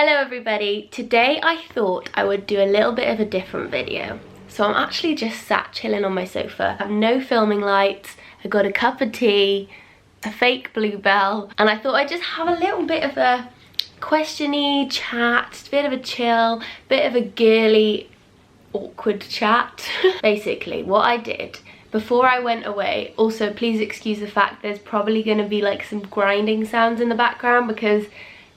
Hello everybody, today I thought I would do a little bit of a different video. So I'm actually just sat chilling on my sofa. I have no filming lights, I got a cup of tea, a fake bluebell, and I thought I'd just have a little bit of a questiony chat, a bit of a chill, bit of a girly, awkward chat. Basically, what I did before I went away, also please excuse the fact there's probably going to be like some grinding sounds in the background because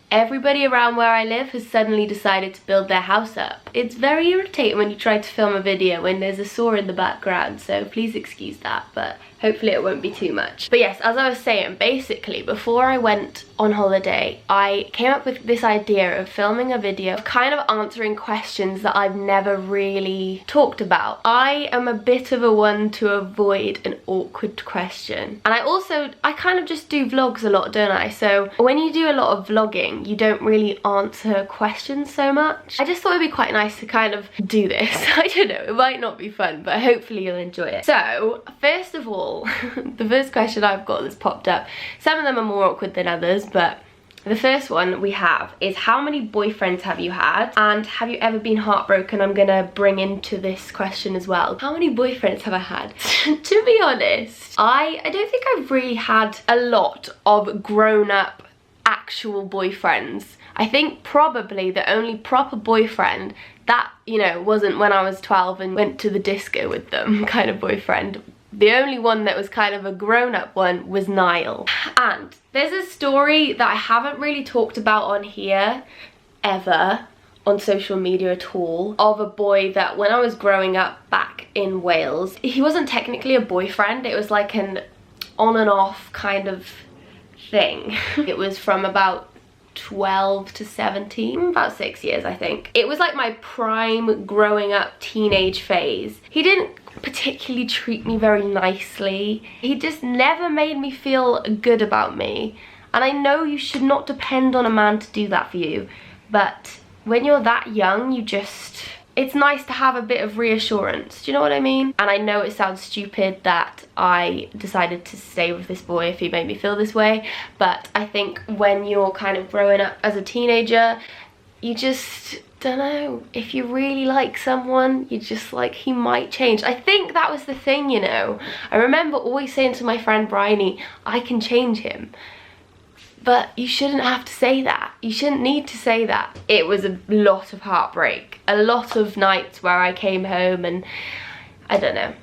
everybody around where I live has suddenly decided to build their house up. It's very irritating when you try to film a video when there's a saw in the background, so please excuse that, but hopefully it won't be too much. But yes, as I was saying, basically before I went on holiday, I came up with this idea of filming a video of kind of answering questions that I've never really talked about. I am a bit of a one to avoid an awkward question. And I kind of just do vlogs a lot, don't I? So when you do a lot of vlogging, you don't really answer questions so much. I just thought it'd be quite nice to kind of do this. I don't know, it might not be fun, but hopefully you'll enjoy it. So, first of all, the first question I've got that's popped up, some of them are more awkward than others, but the first one we have is how many boyfriends have you had and have you ever been heartbroken? I'm gonna bring into this question as well. How many boyfriends have I had? To be honest, I don't think I've really had a lot of grown-up actual boyfriends. I think probably the only proper boyfriend that, you know, wasn't when I was 12 and went to the disco with them kind of boyfriend. The only one that was kind of a grown-up one was Niall. And there's a story that I haven't really talked about on here ever, on social media at all, of a boy that when I was growing up back in Wales, he wasn't technically a boyfriend, it was like an on and off kind of thing. It was from about 12 to 17, about 6 years I think. It was like my prime growing up teenage phase. He didn't particularly treat me very nicely. He just never made me feel good about me. And I know you should not depend on a man to do that for you, but when you're that young, it's nice to have a bit of reassurance, do you know what I mean? And I know it sounds stupid that I decided to stay with this boy if he made me feel this way, but I think when you're kind of growing up as a teenager, you just don't know, if you really like someone, you just like, he might change. I think that was the thing, you know. I remember always saying to my friend Bryony, I can change him. But you shouldn't have to say that. You shouldn't need to say that. It was a lot of heartbreak. A lot of nights where I came home and, I don't know,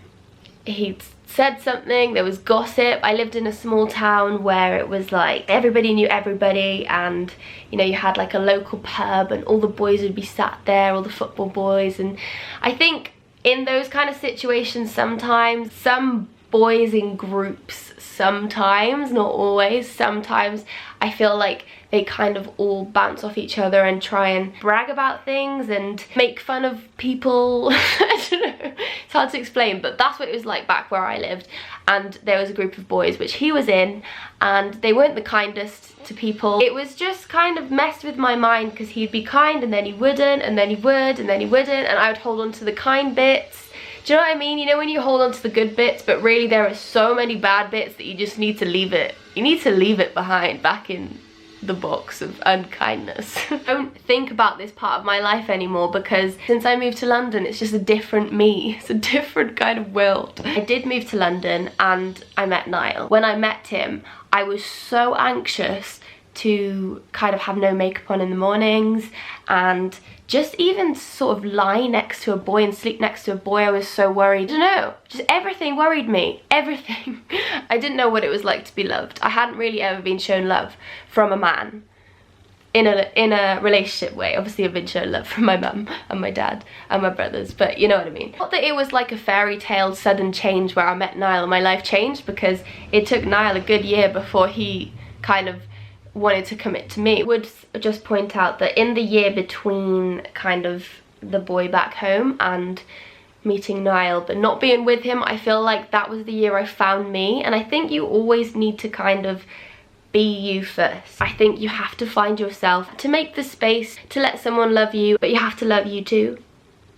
he'd said something, there was gossip. I lived in a small town where it was like everybody knew everybody, and you know, you had like a local pub and all the boys would be sat there, all the football boys. And I think in those kind of situations sometimes, some boys in groups, sometimes, not always, sometimes I feel like they kind of all bounce off each other and try and brag about things and make fun of people. I don't know, it's hard to explain, but that's what it was like back where I lived. And there was a group of boys which he was in, and they weren't the kindest to people. It was just kind of messed with my mind because he'd be kind and then he wouldn't, and then he would and then he wouldn't, and I would hold on to the kind bits. Do you know what I mean? You know when you hold on to the good bits, but really there are so many bad bits that you just need to leave it. You need to leave it behind, back in the box of unkindness. I don't think about this part of my life anymore because since I moved to London, it's just a different me. It's a different kind of world. I did move to London and I met Niall. When I met him, I was so anxious to kind of have no makeup on in the mornings, and just even sort of lie next to a boy and sleep next to a boy, I was so worried. I don't know, just everything worried me, everything. I didn't know what it was like to be loved. I hadn't really ever been shown love from a man in a relationship way. Obviously I've been shown love from my mum and my dad and my brothers, but you know what I mean. Not that it was like a fairy tale sudden change where I met Niall and my life changed, because it took Niall a good year before he kind of wanted to commit to me. I would just point out that in the year between kind of the boy back home and meeting Niall but not being with him, I feel like that was the year I found me. And I think you always need to kind of be you first. I think you have to find yourself to make the space to let someone love you, but you have to love you too.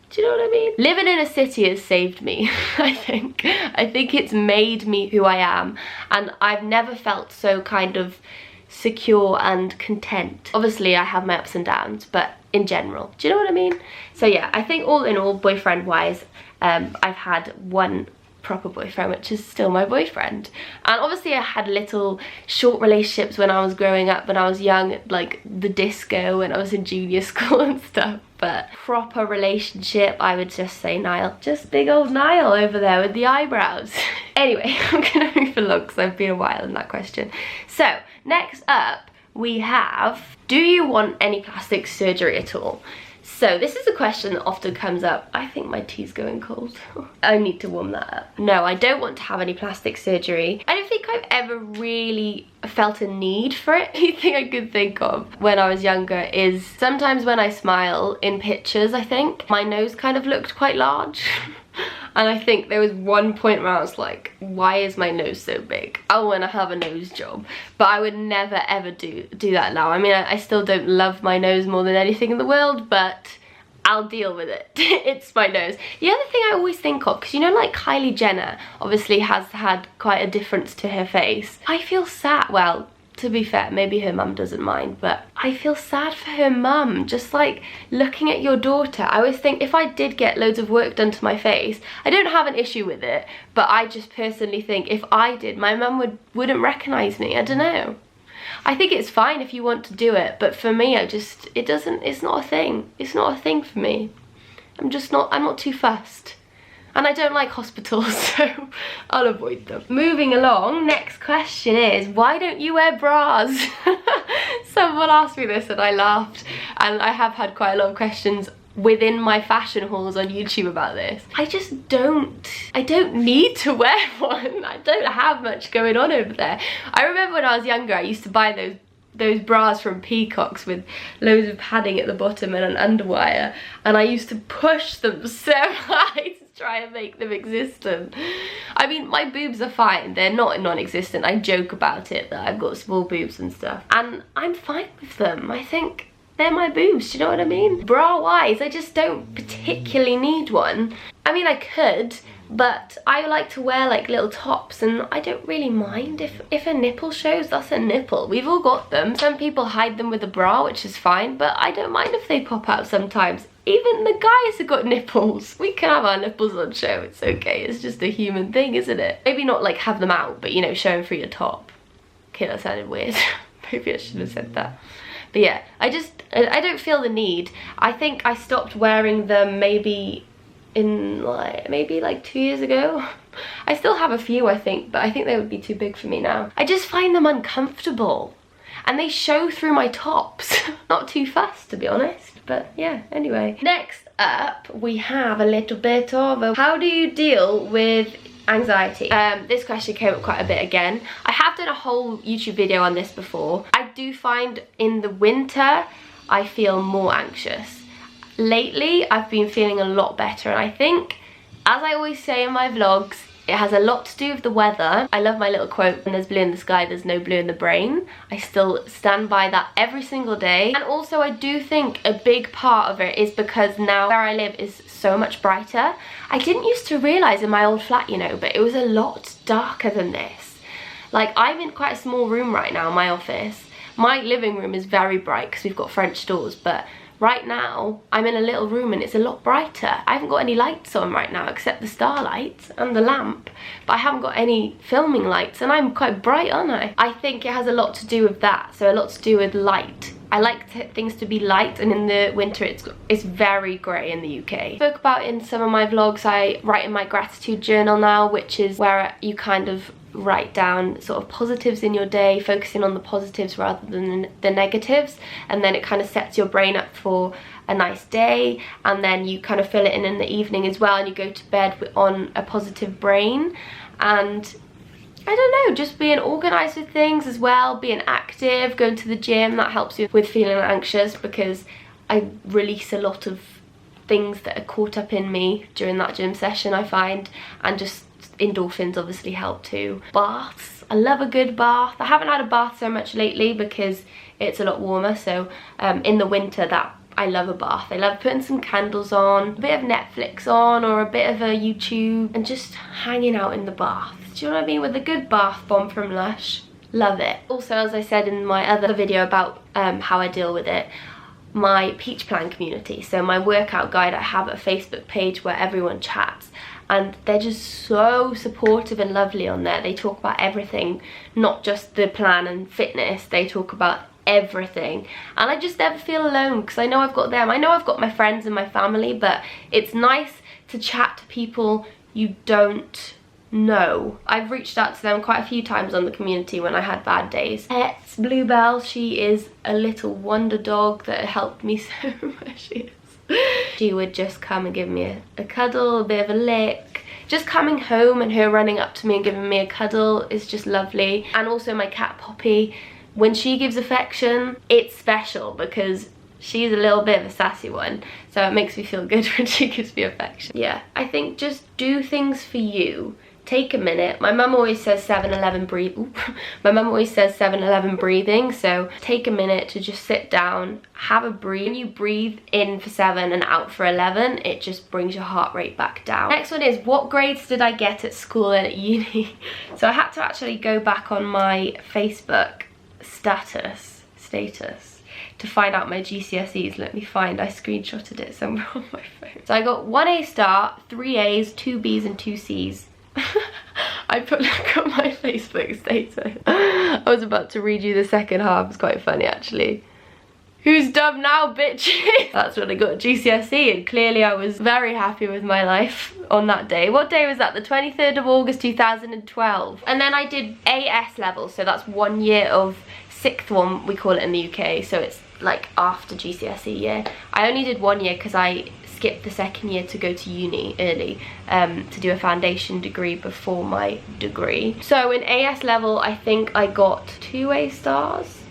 Do you know what I mean? Living in a city has saved me, I think. I think it's made me who I am, and I've never felt so kind of secure and content. Obviously I have my ups and downs, but in general, do you know what I mean? So yeah, I think all in all, boyfriend wise, I've had one proper boyfriend, which is still my boyfriend. And obviously I had little short relationships when I was growing up, when I was young, like the disco, when I was in junior school and stuff. But proper relationship, I would just say Niall. Just big old Niall over there with the eyebrows. Anyway, I'm gonna move along because I've been a while in that question. So next up we have, do you want any plastic surgery at all? So this is a question that often comes up. I think my tea's going cold. I need to warm that up. No, I don't want to have any plastic surgery. I don't think I've ever really felt a need for it. The only thing I could think of when I was younger is sometimes when I smile in pictures, I think, my nose kind of looked quite large. And I think there was one point where I was like, why is my nose so big? I want to have a nose job. But I would never ever do that now. I mean, I still don't love my nose more than anything in the world, but I'll deal with it. It's my nose. The other thing I always think of, because you know, like Kylie Jenner obviously has had quite a difference to her face. I feel sad, well, to be fair, maybe her mum doesn't mind, but I feel sad for her mum. Just like looking at your daughter, I always think if I did get loads of work done to my face, I don't have an issue with it, but I just personally think if I did, my mum wouldn't recognise me. I don't know. I think it's fine if you want to do it, but for me, it's not a thing. It's not a thing for me. I'm not too fussed. And I don't like hospitals, so I'll avoid them. Moving along, next question is, why don't you wear bras? Someone asked me this and I laughed, and I have had quite a lot of questions within my fashion hauls on YouTube about this. I don't need to wear one. I don't have much going on over there. I remember when I was younger, I used to buy those bras from Peacocks with loads of padding at the bottom and an underwire, and I used to push them so high to try and make them existent. I mean, my boobs are fine, they're not non-existent. I joke about it that I've got small boobs and stuff, and I'm fine with them. I think they're my boobs, do you know what I mean? Bra wise, I just don't particularly need one. I mean, I could, but I like to wear like little tops, and I don't really mind if a nipple shows. That's a nipple, we've all got them. Some people hide them with a bra, which is fine, but I don't mind if they pop out sometimes. Even the guys have got nipples. We can have our nipples on show, it's okay. It's just a human thing, isn't it? Maybe not like have them out, but you know, show them through your top. Okay, that sounded weird. Maybe I should have said that. But yeah, I don't feel the need. I think I stopped wearing them maybe like 2 years ago. I still have a few, I think, but I think they would be too big for me now. I just find them uncomfortable, and they show through my tops. Not too fussed, to be honest, but yeah, anyway. Next up, we have a little bit of how do you deal with anxiety? This question came up quite a bit again. I have done a whole YouTube video on this before. I do find in the winter, I feel more anxious. Lately, I've been feeling a lot better, and I think, as I always say in my vlogs, it has a lot to do with the weather. I love my little quote, when there's blue in the sky, there's no blue in the brain. I still stand by that every single day. And also I do think a big part of it is because now where I live is so much brighter. I didn't used to realise in my old flat, you know, but it was a lot darker than this. Like, I'm in quite a small room right now, my office. My living room is very bright because we've got French doors, but right now, I'm in a little room and it's a lot brighter. I haven't got any lights on right now except the starlight and the lamp, but I haven't got any filming lights, and I'm quite bright, aren't I? I think it has a lot to do with that, so a lot to do with light. I like things to be light, and in the winter it's very grey in the UK. I spoke about in some of my vlogs, I write in my gratitude journal now, which is where you kind of write down sort of positives in your day, focusing on the positives rather than the negatives, and then it kind of sets your brain up for a nice day, and then you kind of fill it in the evening as well, and you go to bed on a positive brain. And I don't know, just being organised with things as well, being active, going to the gym, that helps you with feeling anxious, because I release a lot of things that are caught up in me during that gym session, I find, and just endorphins obviously help too. Baths, I love a good bath. I haven't had a bath so much lately because it's a lot warmer, so in the winter I love a bath. I love putting some candles on, a bit of Netflix on, or a bit of a YouTube, and just hanging out in the bath. Do you know what I mean? With a good bath bomb from Lush. Love it. Also, as I said in my other video about how I deal with it, my Peach Plan community, so my workout guide, I have a Facebook page where everyone chats, and they're just so supportive and lovely on there. They talk about everything, not just the plan and fitness, they talk about everything, and I just never feel alone because I know I've got them. I know I've got my friends and my family, but it's nice to chat to people you don't know. I've reached out to them quite a few times on the community when I had bad days. Pets, Bluebell, she is a little wonder dog that helped me so much. She would just come and give me a cuddle, a bit of a lick. Just coming home and her running up to me and giving me a cuddle is just lovely. And also my cat Poppy, when she gives affection, it's special because she's a little bit of a sassy one, so it makes me feel good when she gives me affection. Yeah, I think just do things for you. Take a minute. My mum always says 7-11 breathe. My mum always says 7-11 breathing, so take a minute to just sit down, have a breathe. When you breathe in for 7 and out for 11, it just brings your heart rate back down. Next one is, what grades did I get at school and at uni? So I had to actually go back on my Facebook status to find out my GCSEs. Let me find, I screenshotted it somewhere on my phone. So I got 1 A star, 3 A's, 2 B's and 2 C's. I put look at my Facebook status. I was about to read you the second half. It's quite funny actually. Who's dumb now, bitches? That's what I got at GCSE, and clearly I was very happy with my life on that day. What day was that? The 23rd of August 2012. And then I did AS level, so that's 1 year of sixth one, we call it in the UK, so it's like after GCSE year. I only did 1 year because I skipped the second year to go to uni early to do a foundation degree before my degree. So in AS level, I think I got 2 A stars.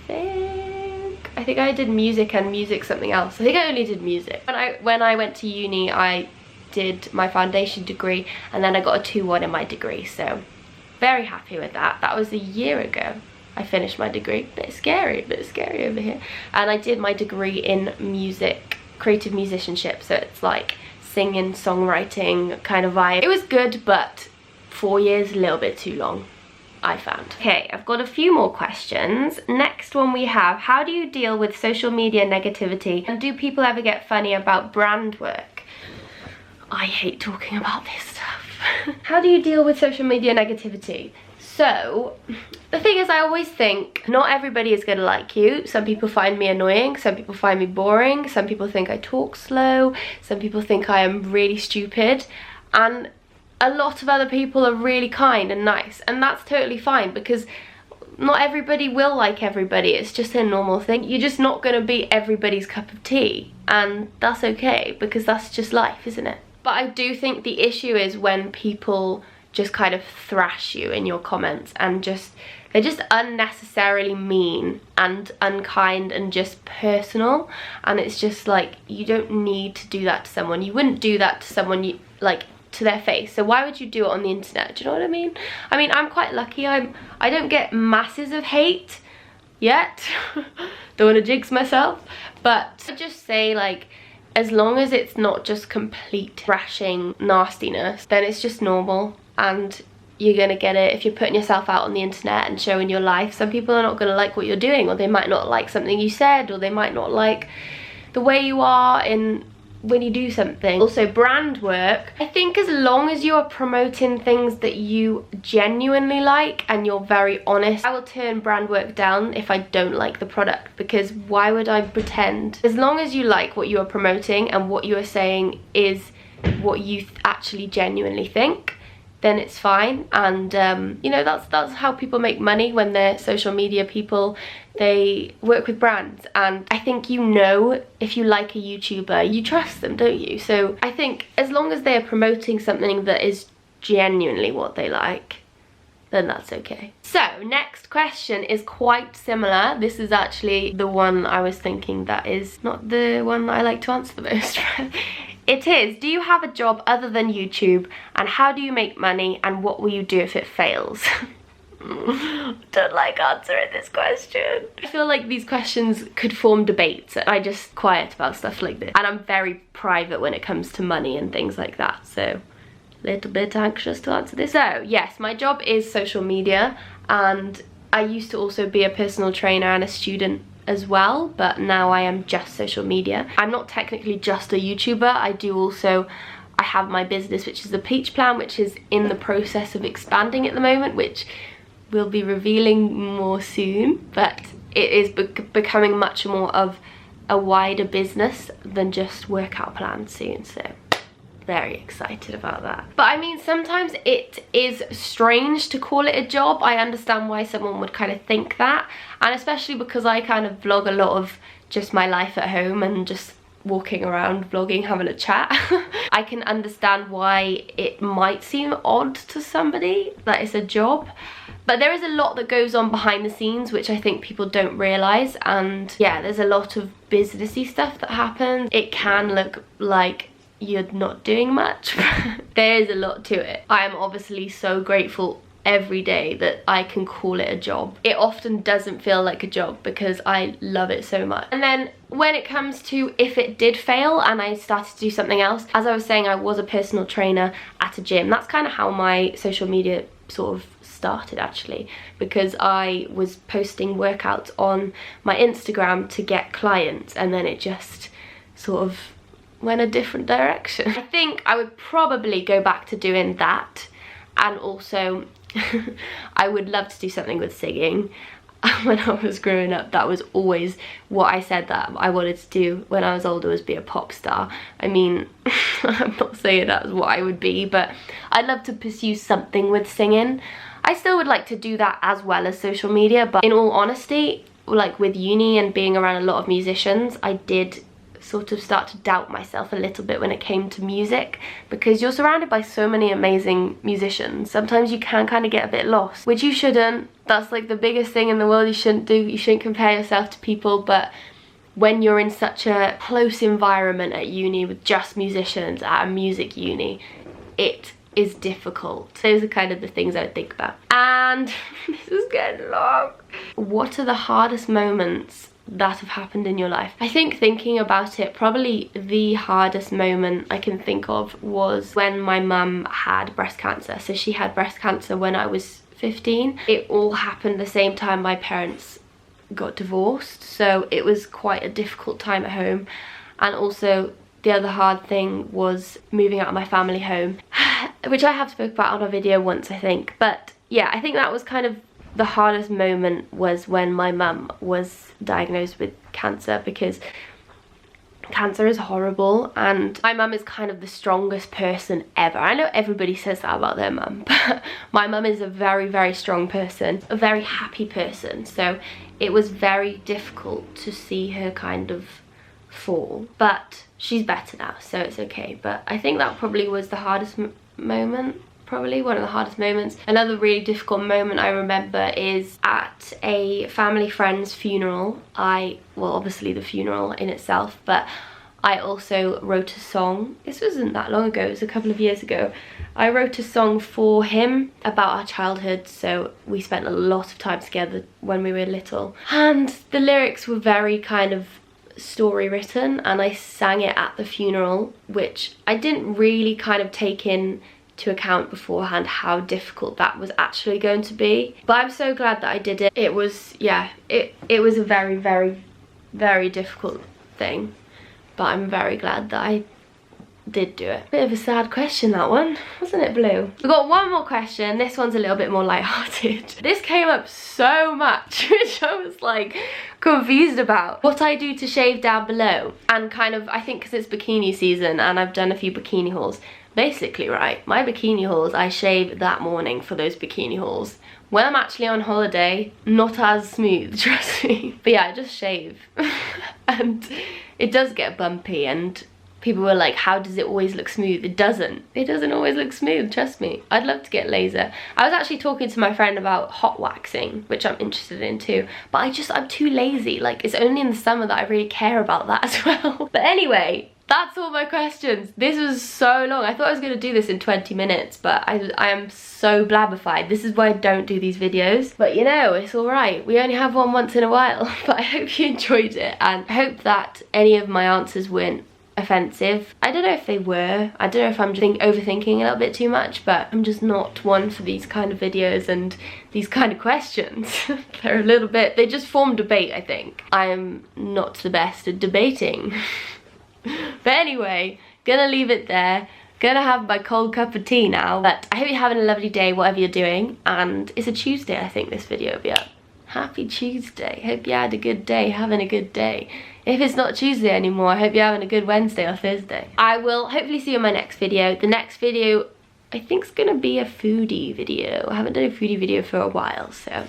I think I did music and music something else. I think I only did music. When I went to uni, I did my foundation degree and then I got a 2-1 in my degree, so very happy with that. That was a year ago I finished my degree. Bit scary over here. And I did my degree in music, creative musicianship, so it's like singing, songwriting kind of vibe. It was good, but 4 years, a little bit too long, I found. Okay, I've got a few more questions. Next one we have, how do you deal with social media negativity, and do people ever get funny about brand work? I hate talking about this stuff. How do you deal with social media negativity? So, the thing is, I always think not everybody is gonna like you. Some people find me annoying, some people find me boring, some people think I talk slow, some people think I am really stupid, and a lot of other people are really kind and nice, and that's totally fine because not everybody will like everybody. It's just a normal thing. You're just not gonna be everybody's cup of tea, and that's okay because that's just life, isn't it? But I do think the issue is when people just kind of thrash you in your comments and they're just unnecessarily mean and unkind and just personal, and it's just like, you don't need to do that to someone. You wouldn't do that to someone like to their face, so why would you do it on the internet? Do you know what I mean? I mean, I'm quite lucky. I don't get masses of hate yet. Don't want to jinx myself, but I just say, like, as long as it's not just complete thrashing nastiness, then it's just normal, and you're gonna get it if you're putting yourself out on the internet and showing your life. Some people are not gonna like what you're doing, or they might not like something you said, or they might not like the way you are when you do something. Also, brand work, I think as long as you are promoting things that you genuinely like and you're very honest, I will turn brand work down if I don't like the product, because why would I pretend? As long as you like what you are promoting and what you are saying is what you actually genuinely think, then it's fine. And you know, that's how people make money when they're social media people. They work with brands, and I think, you know, if you like a YouTuber, you trust them, don't you? So I think as long as they're promoting something that is genuinely what they like, then that's okay. So next question is quite similar. This is actually the one I was thinking that is not the one that I like to answer the most. It is, do you have a job other than YouTube, and how do you make money, and what will you do if it fails? Don't like answering this question. I feel like these questions could form debates. I just quiet about stuff like this, and I'm very private when it comes to money and things like that, so a little bit anxious to answer this. So yes, my job is social media, and I used to also be a personal trainer and a student as well, but now I am just social media. I'm not technically just a YouTuber. I have my business, which is the Peach Plan, which is in the process of expanding at the moment, which we'll be revealing more soon, but it is becoming much more of a wider business than just workout plans soon, so very excited about that. But I mean, sometimes it is strange to call it a job. I understand why someone would kind of think that, and especially because I kind of vlog a lot of just my life at home and just walking around vlogging, having a chat. I can understand why it might seem odd to somebody that it's a job, but there is a lot that goes on behind the scenes which I think people don't realise, and yeah, there's a lot of businessy stuff that happens. It can look like you're not doing much. There is a lot to it. I am obviously so grateful every day that I can call it a job. It often doesn't feel like a job because I love it so much. And then when it comes to if it did fail and I started to do something else, as I was saying, I was a personal trainer at a gym. That's kind of how my social media sort of started, actually, because I was posting workouts on my Instagram to get clients, and then it just sort of went a different direction. I think I would probably go back to doing that, and also I would love to do something with singing. When I was growing up, that was always what I said that I wanted to do when I was older, was be a pop star. I mean, I'm not saying that's what I would be, but I'd love to pursue something with singing. I still would like to do that as well as social media, but in all honesty, like with uni and being around a lot of musicians, I did sort of start to doubt myself a little bit when it came to music, because you're surrounded by so many amazing musicians. Sometimes you can kind of get a bit lost, which you shouldn't. That's like the biggest thing in the world you shouldn't do. You shouldn't compare yourself to people, but when you're in such a close environment at uni with just musicians at a music uni, it is difficult. Those are kind of the things I would think about. And this is getting long. What are the hardest moments that have happened in your life? I think, thinking about it, probably the hardest moment I can think of was when my mum had breast cancer. So she had breast cancer when I was 15. It all happened the same time my parents got divorced, so it was quite a difficult time at home. And also the other hard thing was moving out of my family home, which I have spoke about on a video once, I think. But yeah, I think that was kind of the hardest moment, was when my mum was diagnosed with cancer, because cancer is horrible, and my mum is kind of the strongest person ever. I know everybody says that about their mum, but my mum is a very, very strong person, a very happy person, so it was very difficult to see her kind of fall. But she's better now, so it's okay. But I think that probably was the hardest moment. Probably one of the hardest moments. Another really difficult moment I remember is at a family friend's funeral. Well, obviously the funeral in itself, but I also wrote a song. This wasn't that long ago, it was a couple of years ago. I wrote a song for him about our childhood, so we spent a lot of time together when we were little. And the lyrics were very kind of story written, and I sang it at the funeral, which I didn't really kind of take in to account beforehand how difficult that was actually going to be. But I'm so glad that I did it. It was, yeah, it was a very, very, very difficult thing, but I'm very glad that I did do it. Bit of a sad question, that one, wasn't it, Blue? We've got one more question. This one's a little bit more lighthearted. This came up so much, which I was like confused about. What I do to shave down below, and kind of, I think because it's bikini season and I've done a few bikini hauls. Basically, right, my bikini hauls, I shave that morning for those bikini hauls. When I'm actually on holiday, not as smooth, trust me. But yeah, I just shave. And it does get bumpy, and people were like, how does it always look smooth? It doesn't. It doesn't always look smooth, trust me. I'd love to get laser. I was actually talking to my friend about hot waxing, which I'm interested in too, but I'm too lazy. Like, it's only in the summer that I really care about that as well. But anyway, that's all my questions. This was so long. I thought I was going to do this in 20 minutes, but I am so blabbified. This is why I don't do these videos. But you know, it's alright. We only have one once in a while. But I hope you enjoyed it, and I hope that any of my answers weren't offensive. I don't know if they were. I don't know if I'm just overthinking a little bit too much, but I'm just not one for these kind of videos and these kind of questions. They're a little bit, they just form debate, I think. I'm not the best at debating. But anyway, gonna leave it there. Gonna have my cold cup of tea now. But I hope you're having a lovely day, whatever you're doing. And it's a Tuesday, I think this video will be up. Happy Tuesday. Hope you had a good day, having a good day. If it's not Tuesday anymore, I hope you're having a good Wednesday or Thursday. I will hopefully see you in my next video. The next video, I think, is gonna be a foodie video. I haven't done a foodie video for a while, so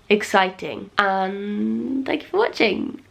exciting. And thank you for watching.